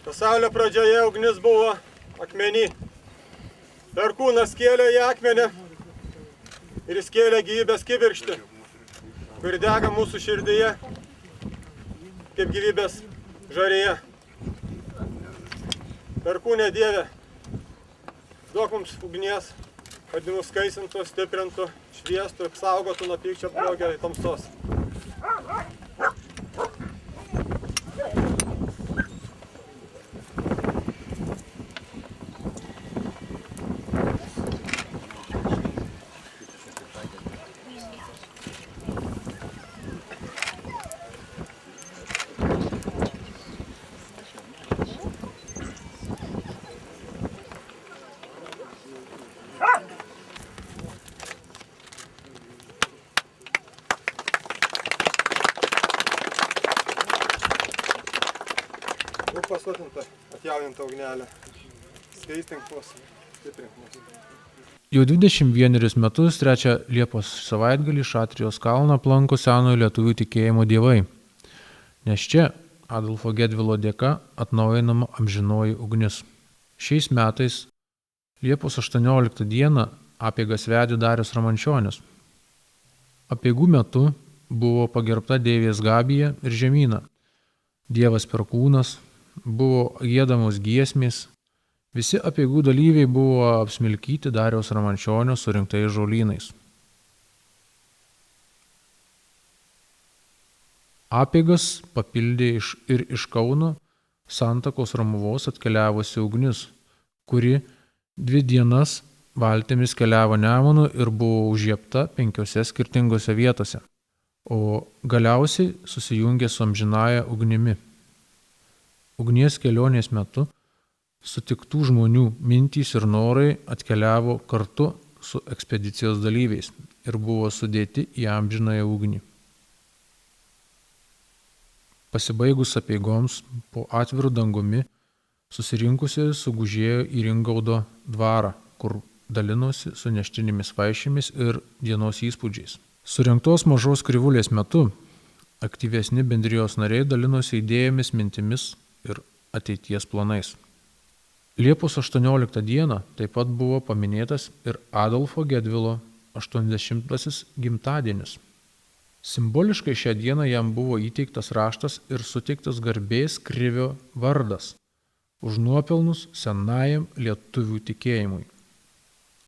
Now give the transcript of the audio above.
Pasaulio pradžioje ugnis buvo akmenį. Perkūnas kėlė į akmenį ir jis kėlė gyvybės kibirkštį, kuri dega mūsų širdyje kaip gyvybės žarėje. Perkūne Dieve, duok mums ugnies, kad ji mus kaisintų, stiprintų, šviestų, saugotų nuo pykčio, blogio ir tamsos. Būk paslutinta, atjauninta ugnelė. Skaistink mus, stiprink mus. Jau 21 metus 3 Liepos savaitgalį Šatrijos kalną aplanko senojo lietuvių tikėjimo dievai, nes čia Adolfo Gedvilo dėka atnaujinama amžinoji ugnis. Šiais metais Liepos 18 dieną apeigas vedė Darius Ramančionis. Apeigų metu buvo pagerbta deivės Gabija ir Žemyna, dievas Perkūnas, buvo giedamos giesmės, visi apeigų dalyviai buvo apsmilkyti Dariaus Ramančionio surinktais žolynais. Apeigas papildė iš Kauno Santakos Romuvos atkeliavusi ugnis, kuri 2 dienas valtimis keliavo Nemunu ir buvo užžiebta 5 skirtingose vietose, o galiausiai susijungė su amžinąja ugnimi. Ugnies kelionės metu sutiktų žmonių mintys ir norai atkeliavo kartu su ekspedicijos dalyviais ir buvo sudėti į amžinąją ugnį. Pasibaigus apeigoms po atviru dangumi susirinkusieji sugužėjo į Ringaudo dvarą, kur dalinosi su neštinėmis vaišėmis ir dienos įspūdžiais. Surengtos mažos krivulės metu aktyvesni bendrijos nariai dalinosi idėjomis, mintimis ir ateities planais. Liepos 18 dieną taip pat buvo paminėtas ir Adolfo Gedvilo 80-asis gimtadienis. Simboliškai šią dieną jam buvo įteiktas raštas ir suteiktas garbės Krivio vardas už nuopelnus senajam lietuvių tikėjimui.